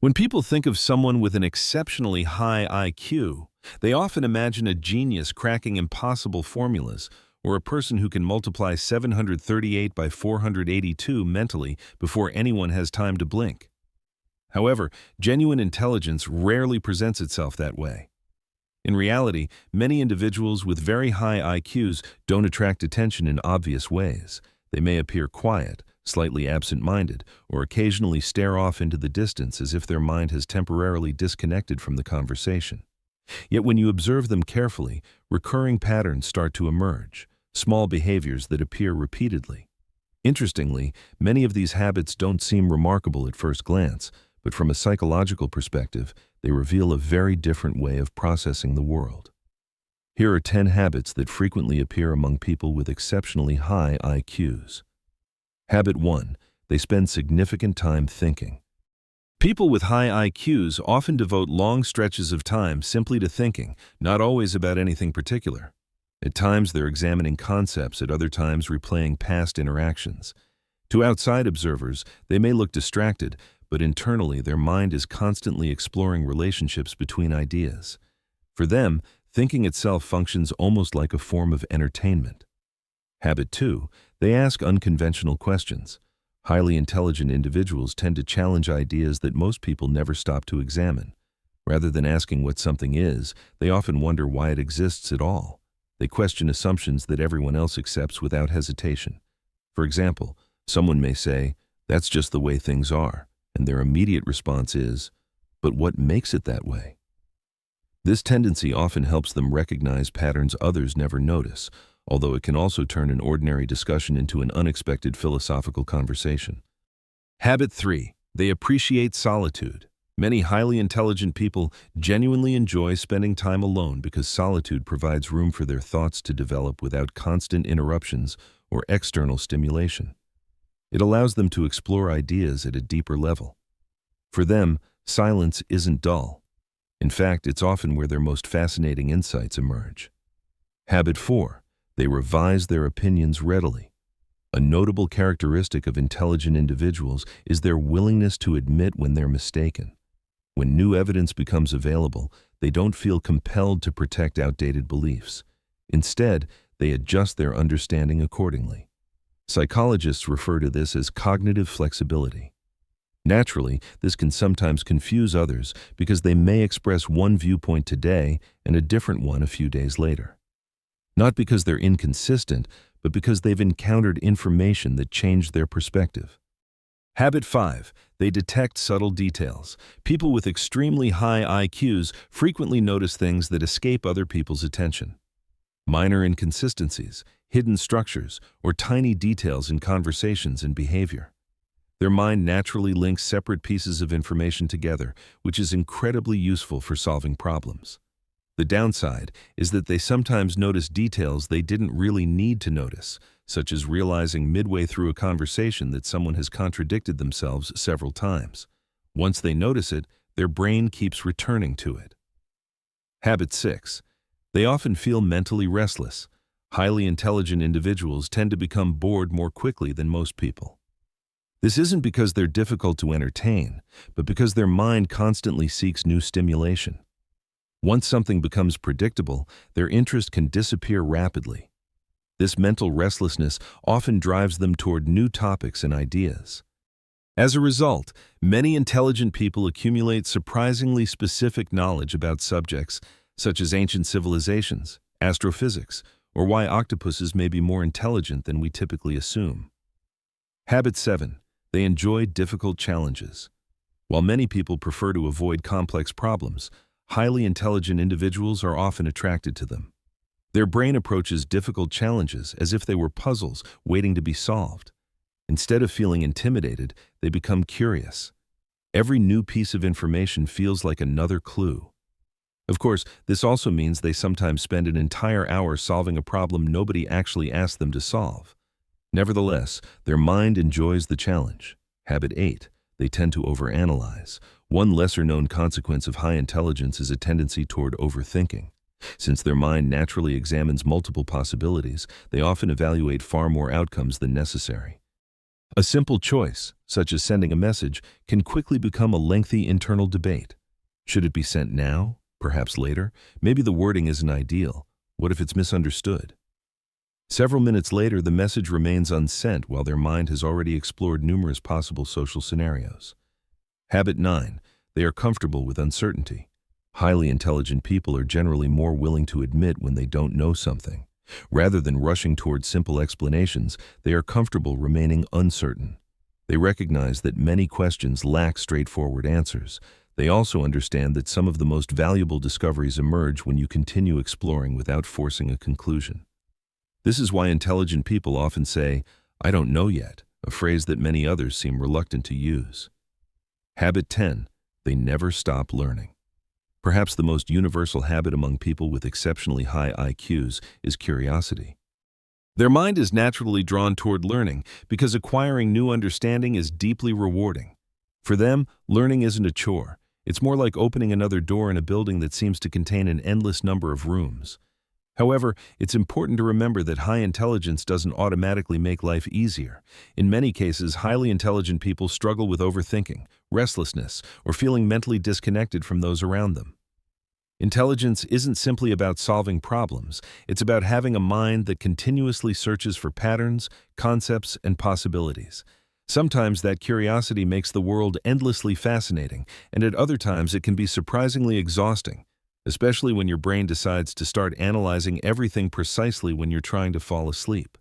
When people think of someone with an exceptionally high IQ, they often imagine a genius cracking impossible formulas or a person who can multiply 738 by 482 mentally before anyone has time to blink. However, genuine intelligence rarely presents itself that way. In reality, many individuals with very high IQs don't attract attention in obvious ways. They may appear quiet, slightly absent-minded, or occasionally stare off into the distance as if their mind has temporarily disconnected from the conversation. Yet when you observe them carefully, recurring patterns start to emerge, small behaviors that appear repeatedly. Interestingly, many of these habits don't seem remarkable at first glance, but from a psychological perspective, they reveal a very different way of processing the world. Here are 10 habits that frequently appear among people with exceptionally high IQs. Habit 1. They spend significant time thinking. People with high IQs often devote long stretches of time simply to thinking, not always about anything particular. At times they're examining concepts, at other times replaying past interactions. To outside observers, they may look distracted, but internally their mind is constantly exploring relationships between ideas. For them, thinking itself functions almost like a form of entertainment. Habit 2. They ask unconventional questions. Highly intelligent individuals tend to challenge ideas that most people never stop to examine. Rather than asking what something is, they often wonder why it exists at all. They question assumptions that everyone else accepts without hesitation. For example, someone may say, "That's just the way things are," and their immediate response is, "But what makes it that way?" This tendency often helps them recognize patterns others never notice, although it can also turn an ordinary discussion into an unexpected philosophical conversation. Habit 3. They appreciate solitude. Many highly intelligent people genuinely enjoy spending time alone because solitude provides room for their thoughts to develop without constant interruptions or external stimulation. It allows them to explore ideas at a deeper level. For them, silence isn't dull. In fact, it's often where their most fascinating insights emerge. Habit 4. They revise their opinions readily. A notable characteristic of intelligent individuals is their willingness to admit when they're mistaken. When new evidence becomes available, they don't feel compelled to protect outdated beliefs. Instead, they adjust their understanding accordingly. Psychologists refer to this as cognitive flexibility. Naturally, this can sometimes confuse others because they may express one viewpoint today and a different one a few days later. Not because they're inconsistent, but because they've encountered information that changed their perspective. Habit 5. They detect subtle details. People with extremely high IQs frequently notice things that escape other people's attention. Minor inconsistencies, hidden structures, or tiny details in conversations and behavior. Their mind naturally links separate pieces of information together, which is incredibly useful for solving problems. The downside is that they sometimes notice details they didn't really need to notice, such as realizing midway through a conversation that someone has contradicted themselves several times. Once they notice it, their brain keeps returning to it. Habit 6. They often feel mentally restless. Highly intelligent individuals tend to become bored more quickly than most people. This isn't because they're difficult to entertain, but because their mind constantly seeks new stimulation. Once something becomes predictable, their interest can disappear rapidly. This mental restlessness often drives them toward new topics and ideas. As a result, many intelligent people accumulate surprisingly specific knowledge about subjects such as ancient civilizations, astrophysics, or why octopuses may be more intelligent than we typically assume. Habit 7. They enjoy difficult challenges. While many people prefer to avoid complex problems, highly intelligent individuals are often attracted to them. Their brain approaches difficult challenges as if they were puzzles waiting to be solved. Instead of feeling intimidated, they become curious. Every new piece of information feels like another clue. Of course, this also means they sometimes spend an entire hour solving a problem nobody actually asked them to solve. Nevertheless, their mind enjoys the challenge. Habit 8. They tend to overanalyze. One lesser-known consequence of high intelligence is a tendency toward overthinking. Since their mind naturally examines multiple possibilities, they often evaluate far more outcomes than necessary. A simple choice, such as sending a message, can quickly become a lengthy internal debate. Should it be sent now? Perhaps later? Maybe the wording isn't ideal. What if it's misunderstood? Several minutes later, the message remains unsent while their mind has already explored numerous possible social scenarios. Habit 9. They are comfortable with uncertainty. Highly intelligent people are generally more willing to admit when they don't know something. Rather than rushing towards simple explanations, they are comfortable remaining uncertain. They recognize that many questions lack straightforward answers. They also understand that some of the most valuable discoveries emerge when you continue exploring without forcing a conclusion. This is why intelligent people often say, "I don't know yet," a phrase that many others seem reluctant to use. Habit 10. They never stop learning. Perhaps the most universal habit among people with exceptionally high IQs is curiosity. Their mind is naturally drawn toward learning because acquiring new understanding is deeply rewarding. For them, learning isn't a chore. It's more like opening another door in a building that seems to contain an endless number of rooms. However, it's important to remember that high intelligence doesn't automatically make life easier. In many cases, highly intelligent people struggle with overthinking, restlessness, or feeling mentally disconnected from those around them. Intelligence isn't simply about solving problems. It's about having a mind that continuously searches for patterns, concepts, and possibilities. Sometimes that curiosity makes the world endlessly fascinating, and at other times it can be surprisingly exhausting, especially when your brain decides to start analyzing everything precisely when you're trying to fall asleep.